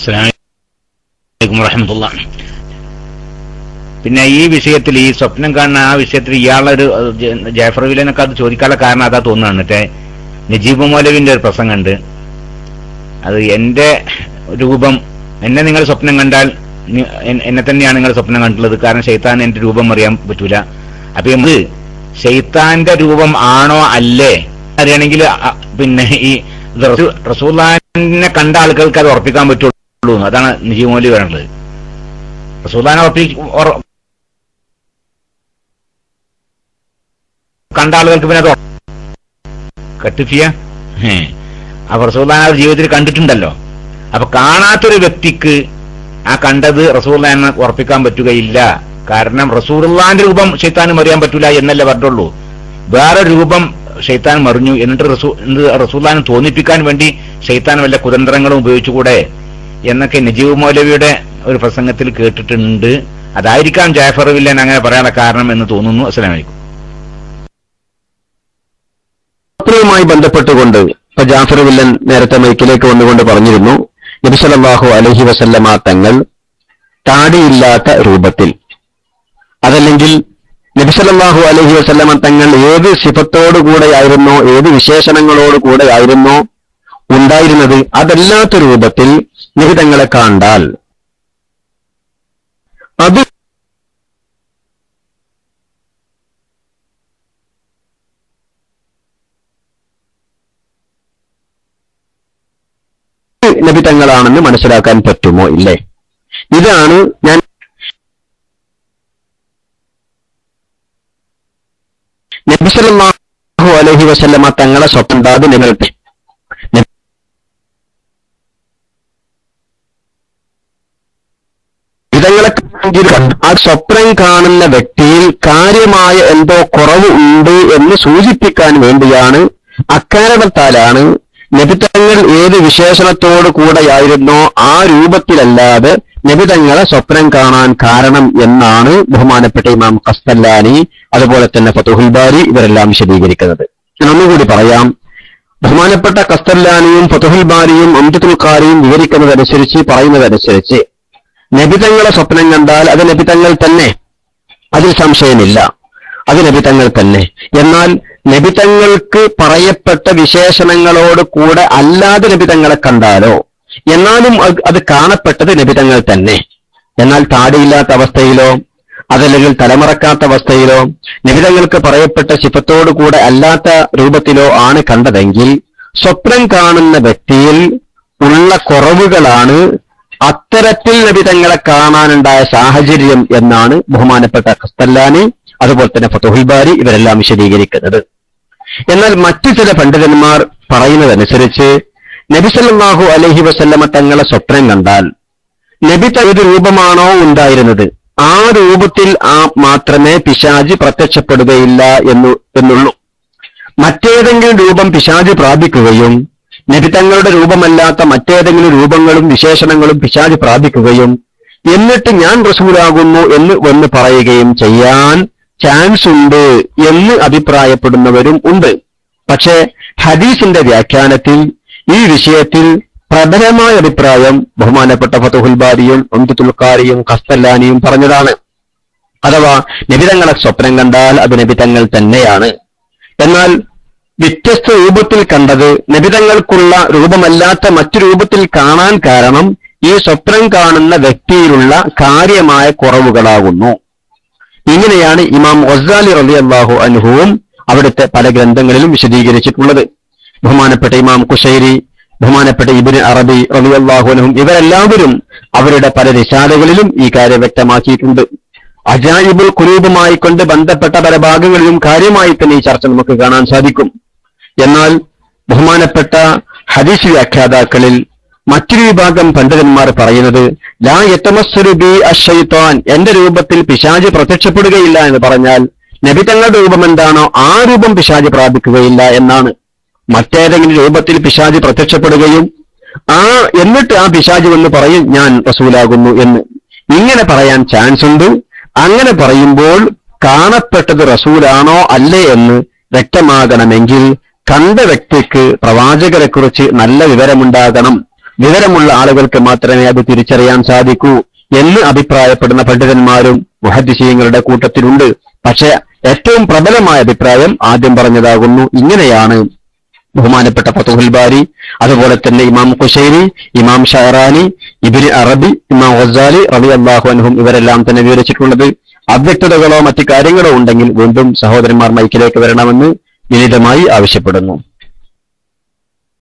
അസ്സലാമു അലൈക്കും വറഹ്മത്തുള്ളാഹി. പിന്നെ ഈ വിഷയത്തിൽ, ഈ സ്വപ്നം കാണുന്ന ആ വിഷയത്തിൽ ഇയാളൊരു ജാഫർ വില്ലനൊക്കെ അത് ചോദിക്കാനുള്ള കാരണം അതാ തോന്നുകയാണ്. മറ്റേ നജീബ് മൗലവിന്റെ ഒരു പ്രസംഗമുണ്ട്. അത് എന്റെ രൂപം, എന്നെ നിങ്ങൾ സ്വപ്നം കണ്ടാൽ എന്നെ തന്നെയാണ് നിങ്ങൾ സ്വപ്നം കണ്ടുള്ളത്, കാരണം ശൈത്താൻ എന്റെ രൂപം അറിയാൻ പറ്റൂല. അപ്പൊ എന്ത് ശൈത്താന്റെ രൂപം ആണോ അല്ലേ അറിയണമെങ്കിൽ പിന്നെ ഈ റസൂലുള്ളാഹിനെ കണ്ട ആളുകൾക്ക് അത് ഉറപ്പിക്കാൻ പറ്റുള്ളൂ. അതാണ് നജീബ് മൗലവി പറയുന്നത്. റസൂലുള്ളാഹിനെ കണ്ട ആളുകൾക്ക് പിന്നെ അത് കട്ടിഫിയ അപ്പൊ റസൂലുള്ളാഹിനെ ജീവിതത്തിൽ കണ്ടിട്ടുണ്ടല്ലോ. അപ്പൊ കാണാത്തൊരു വ്യക്തിക്ക് ആ കണ്ടത് റസൂലുള്ളാഹിനെ ഉറപ്പിക്കാൻ പറ്റുകയില്ല. കാരണം റസൂലുള്ളാഹിന്റെ രൂപം ശൈത്താനും അറിയാൻ പറ്റൂല എന്നല്ലേ പറഞ്ഞുള്ളൂ. വേറെ രൂപം ശൈത്താൻ മറിഞ്ഞു, എന്നിട്ട് റസൂലുള്ളാഹിനെ തോന്നിപ്പിക്കാൻ വേണ്ടി ശൈത്താൻ വല്ല കുതന്ത്രങ്ങളും ഉപയോഗിച്ചുകൂടെ എന്നൊക്കെ നജീബ് മൗലവിയുടെ ഒരു പ്രസംഗത്തിൽ കേട്ടിട്ടുണ്ട്. അതായിരിക്കാം ജാഫർ വില്ലൻ അങ്ങനെ പറയാനുള്ള കാരണം എന്ന് തോന്നുന്നു. അസ്സലാമു അലൈക്കും. യുമായി ബന്ധപ്പെട്ടുകൊണ്ട് ജാഫർ വില്ലൻ നേരത്തെ മൈക്കിലേക്ക് വന്നുകൊണ്ട് പറഞ്ഞിരുന്നു, നബി സല്ലല്ലാഹു അലൈഹി വസല്ലമ തങ്ങൾ താടിയില്ലാത്ത രൂപത്തിൽ, അതല്ലെങ്കിൽ നബി സല്ലല്ലാഹു അലൈഹി വസല്ലമ തങ്ങൾ ഏത് സിഫത്തോടുകൂടെയായിരുന്നോ, ഏത് വിശേഷണങ്ങളോടുകൂടെയായിരുന്നോ ഉണ്ടായിരുന്നത്, അതല്ലാത്ത രൂപത്തിൽ നബി തങ്ങളെ കണ്ടാൽ അത് നബി തങ്ങളാണെന്ന് മനസ്സിലാക്കാൻ പറ്റുമോ ഇല്ലേ? ഇതാണ് ഞാൻ നബി സല്ലല്ലാഹു അലൈഹി വസല്ലമ തങ്ങളെ സ്വപ്നം നിങ്ങളുടെ ആ സ്വപ്നം കാണുന്ന വ്യക്തിയിൽ കാര്യമായ എന്തോ കുറവ് ഉണ്ട് എന്ന് സൂചിപ്പിക്കാൻ വേണ്ടിയാണ്, അക്കാരണത്താലാണ് നബിതങ്ങൾ ഏത് വിശേഷണത്തോടു കൂടെയായിരുന്നോ ആ രൂപത്തിലല്ലാതെ നബിതങ്ങളെ സ്വപ്നം കാണാൻ കാരണം എന്നാണ് ബഹുമാനപ്പെട്ട ഇമാം ഖസ്തല്ലാനി, അതുപോലെ തന്നെ ഫതുഹുൽ ബാരി ഇവരെല്ലാം വിശദീകരിക്കുന്നത്. ഞാൻ ഒന്നുകൂടി പറയാം. ബഹുമാനപ്പെട്ട ഖസ്തല്ലാനിയും ഫതുഹുൽ ബാരിയും ഉംദത്തുൽ ഖാരിയും വിവരിക്കുന്നതനുസരിച്ച്, പറയുന്നതനുസരിച്ച് നബിതങ്ങളെ സ്വപ്നം കണ്ടാൽ അത് നബിതങ്ങൾ തന്നെ, അതിൽ സംശയമില്ല, അത് നബിതങ്ങൾ തന്നെ. എന്നാൽ നബിതങ്ങൾക്ക് പറയപ്പെട്ട വിശേഷണങ്ങളോട് കൂടെ അല്ലാതെ നബിതങ്ങളെ കണ്ടാലോ, എന്നാലും അത് കാണപ്പെട്ടത് നബിതങ്ങൾ തന്നെ. എന്നാൽ താടിയില്ലാത്ത അവസ്ഥയിലോ അതല്ലെങ്കിൽ തലമറക്കാത്ത അവസ്ഥയിലോ നബിതങ്ങൾക്ക് പറയപ്പെട്ട സിഫത്തോടു കൂടെ അല്ലാത്ത രൂപത്തിലോ ആണ് കണ്ടതെങ്കിൽ സ്വപ്നം കാണുന്ന വ്യക്തിയിൽ ഉള്ള കുറവുകളാണ് അത്തരത്തിൽ നബിതങ്ങളെ കാണാനുണ്ടായ സാഹചര്യം എന്നാണ് ബഹുമാനപ്പെട്ട ഖസ്തല്ലാനി, അതുപോലെ തന്നെ ഫതുഹുൽ ബാരി ഇവരെല്ലാം വിശദീകരിക്കുന്നത്. എന്നാൽ മറ്റു ചില പണ്ഡിതന്മാർ പറയുന്നതനുസരിച്ച് നബി സല്ലല്ലാഹു അലൈഹി വസല്ലമ തങ്ങളെ സ്വപ്നം കണ്ടാൽ നബി ഏത് രൂപമാണോ ഉണ്ടായിരുന്നത് ആ രൂപത്തിൽ മാത്രമേ പിശാച് പ്രത്യക്ഷപ്പെടുകയില്ല എന്നുള്ളൂ. മറ്റേതെങ്കിലും രൂപം പിശാച് പ്രാപിക്കുകയും നബി തങ്ങളുടെ രൂപമല്ലാത്ത മറ്റേതെങ്കിലും രൂപങ്ങളും വിശേഷണങ്ങളും പിശാച് പ്രാപിക്കുകയും എന്നിട്ട് ഞാൻ റസൂലാകുന്നു എന്ന് വന്ന് പറയുകയും ചെയ്യാൻ ചാൻസ് ഉണ്ട് എന്ന് അഭിപ്രായപ്പെടുന്നവരും ഉണ്ട്. പക്ഷേ ഹദീസിന്റെ വ്യാഖ്യാനത്തിൽ ഈ വിഷയത്തിൽ പ്രബലമായ അഭിപ്രായം ബഹുമാനപ്പെട്ട ഫതുഹുൽ ബാരിയും ഉംദത്തുൽ ഖാരിയും ഖസ്തല്ലാനിയും പറഞ്ഞതാണ്. അഥവാ നബിതങ്ങളെ സ്വപ്നം കണ്ടാൽ അത് നബിതങ്ങൾ തന്നെയാണ്. എന്നാൽ വ്യത്യസ്ത രൂപത്തിൽ കണ്ടത് നബിതങ്ങൾക്കുള്ള രൂപമല്ലാത്ത മറ്റു രൂപത്തിൽ കാണാൻ കാരണം ഈ സ്വപ്നം കാണുന്ന വ്യക്തിയിലുള്ള കാര്യമായ കുറവുകളാകുന്നു. ഇങ്ങനെയാണ് ഇമാം ഗസ്സാലി റളിയല്ലാഹു അൻഹുവും അവിടുത്തെ പല ഗ്രന്ഥങ്ങളിലും വിശദീകരിച്ചിട്ടുള്ളത്. ബഹുമാനപ്പെട്ട ഇമാം ഖുശൈരി, ബഹുമാനപ്പെട്ട ഇബ്നു അറബി റളിയല്ലാഹു അൻഹും ഇവരെല്ലാവരും അവരുടെ പല റിസാലകളിലും ഈ കാര്യം വ്യക്തമാക്കിയിട്ടുണ്ട്. അജായിബുൽ ഖുലൂബുമായി കൊണ്ട് ബന്ധപ്പെട്ട പല ഭാഗങ്ങളിലും കാര്യമായി തന്നെ ഈ ചർച്ച നമുക്ക് കാണാൻ സാധിക്കും. എന്നാൽ ബഹുമാനപ്പെട്ട ഹദീസ് വ്യാഖ്യാതാക്കളിൽ മറ്റൊരു വിഭാഗം പണ്ഡിതന്മാർ പറയുന്നത് ലാ യതമസ്സലു ബി അശ്ശൈത്താൻ, എന്റെ രൂപത്തിൽ പിശാച് പ്രത്യക്ഷപ്പെടുകയില്ല എന്ന് പറഞ്ഞാൽ നബി തങ്ങളുടെ രൂപം എന്താണോ ആ രൂപം പിശാച് പ്രാപിക്കുകയില്ല എന്നാണ്. മറ്റേതെങ്കിലും രൂപത്തിൽ പിശാച് പ്രത്യക്ഷപ്പെടുകയും എന്നിട്ട് ആ പിശാച് വന്ന് പറയും ഞാൻ റസൂലാകുന്നു എന്ന്. ഇങ്ങനെ പറയാൻ ചാൻസ് ഉണ്ട്. അങ്ങനെ പറയുമ്പോൾ കാണപ്പെട്ടത് റസൂലാണോ അല്ലേ എന്ന് വ്യക്തമാകണമെങ്കിൽ കണ്ട വ്യക്തിക്ക് പ്രവാചകരെക്കുറിച്ച് നല്ല വിവരമുണ്ടാകണം. വിവരമുള്ള ആളുകൾക്ക് മാത്രമേ അത് തിരിച്ചറിയാൻ സാധിക്കൂ എന്ന് അഭിപ്രായപ്പെടുന്ന പണ്ഡിതന്മാരും മുഹദ്ദിസീങ്ങളുടെ കൂട്ടത്തിലുണ്ട്. പക്ഷെ ഏറ്റവും പ്രബലമായ അഭിപ്രായം ആദ്യം പറഞ്ഞതാകുന്നു. ഇങ്ങനെയാണ് ബഹുമാനപ്പെട്ട ഫതുഹുൽ ബാരി, അതുപോലെ തന്നെ ഇമാം ഖുശൈരി, ഇമാം ഷഅറാനി, ഇബ്നു അറബി, ഇമാം ഗസാലി റളിയല്ലാഹു അൻഹും ഇവരെല്ലാം തന്നെ വിവരിച്ചിട്ടുള്ളത്. അവ്യക്തതകളോ മറ്റു കാര്യങ്ങളോ ഉണ്ടെങ്കിൽ വീണ്ടും സഹോദരന്മാർ മൈക്കിലേക്ക് വരണമെന്ന് വിനീതമായി ആവശ്യപ്പെടുന്നു.